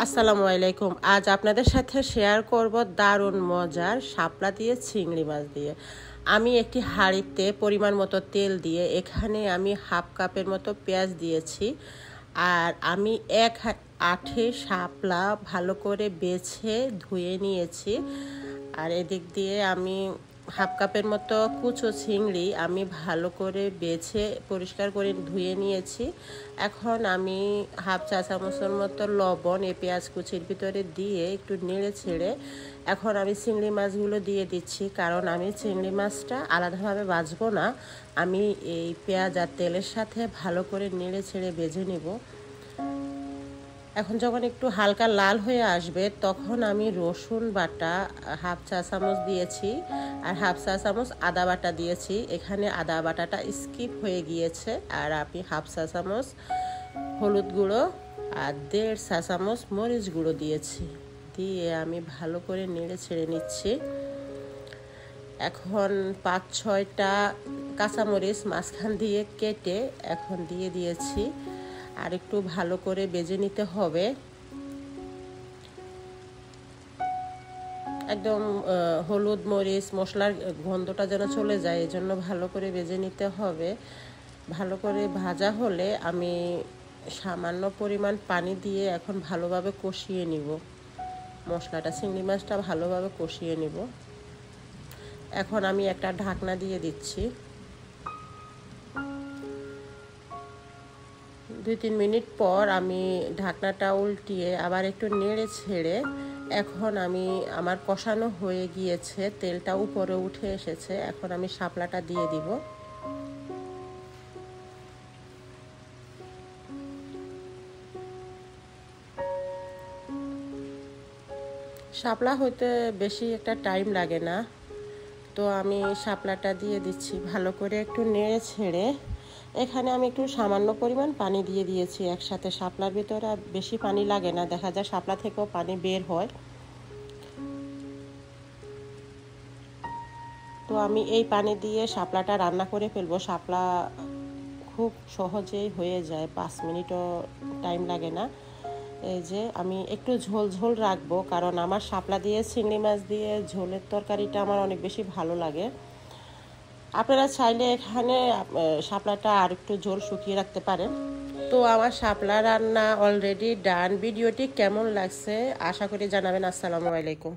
আসসালামু আলাইকুম। আজ আপনাদের সাথে শেয়ার করব দারুণ মজার শাপলা দিয়ে চিংড়ি মাছ দিয়ে। আমি একটি হাঁড়িতে পরিমাণ মতো তেল দিয়ে এখানে আমি হাফ কাপের মতো পেঁয়াজ দিয়েছি। আর আমি এক আঁটে শাপলা ভালো করে বেছে ধুয়ে নিয়েছি। আর এদিক দিয়ে আমি হাফ কাপের মতো কুচো চিংড়ি আমি ভালো করে বেছে পরিষ্কার করে ধুয়ে নিয়েছি। এখন আমি হাফ চা চামচের মতো লবণ এই পেঁয়াজ কুচির ভিতরে দিয়ে একটু নেড়ে ছেড়ে এখন আমি চিংড়ি মাছগুলো দিয়ে দিচ্ছি, কারণ আমি চিংড়ি মাছটা আলাদাভাবে ভাজবো না, আমি এই পেঁয়াজ আর তেলের সাথে ভালো করে নেড়ে ছেড়ে ভেজে নেব। এখন যখন একটু হালকা লাল হয়ে আসবে তখন আমি রসুন বাটা হাফ চা চামচ দিয়েছি আর হাফ চা চামচ আদা বাটা দিয়েছি। এখানে আদা বাটাটা স্কিপ হয়ে গিয়েছে। আর আমি হাফ চা চামচ হলুদ গুঁড়ো আর 1.5 চা চামচ মরিচ গুঁড়ো দিয়েছি। দিয়ে আমি ভালো করে নেড়ে ছেড়ে নিচ্ছি। এখন 5-6টা কাঁচামরিচ মাঝখান দিয়ে কেটে এখন দিয়ে দিয়েছি। আর একটু ভালো করে ভেজে নিতে হবে, একদম হলুদ মরিচ মশলার গন্ধটা যেন চলে যায়, এই জন্য ভালো করে ভেজে নিতে হবে। ভালো করে ভাজা হলে আমি সামান্য পরিমাণ পানি দিয়ে এখন ভালোভাবে কষিয়ে নিব মশলাটা, চিংড়ি মাছটা ভালোভাবে কষিয়ে নিব। এখন আমি একটা ঢাকনা দিয়ে দিচ্ছি। 2-3 মিনিট পর আমি ঢাকনাটা উল্টিয়ে আবার একটু নেড়ে ছেড়ে এখন আমার কষানো হয়ে গিয়েছে, তেলটা উপরে উঠে এসেছে। এখন আমি শাপলাটা দিয়ে দিব। শাপলা হইতে বেশি একটা টাইম লাগে না, তো আমি শাপলাটা দিয়ে দিচ্ছি। ভালো করে একটু নেড়ে ছেড়ে এখানে আমি একটু সামান্য পরিমাণ পানি দিয়ে দিয়েছি একসাথে। শাপলার ভিতরে বেশি পানি লাগে না, দেখা যায় শাপলা থেকেও পানি বের হয়। তো আমি এই পানি দিয়ে শাপলাটা রান্না করে ফেলবো। শাপলা খুব সহজেই হয়ে যায়, 5 মিনিটও টাইম লাগে না। এই যে আমি একটু ঝোল ঝোল রাখবো, কারণ আমার শাপলা দিয়ে চিংড়ি মাছ দিয়ে ঝোলের তরকারিটা আমার অনেক বেশি ভালো লাগে। আপনারা চাইলে এখানে শাপলাটা আর একটু ঝোল শুকিয়ে রাখতে পারেন। তো আমার শাপলা রান্না অলরেডি ডান। ভিডিওটি কেমন লাগছে আশা করি জানাবেন। আসসালামু আলাইকুম।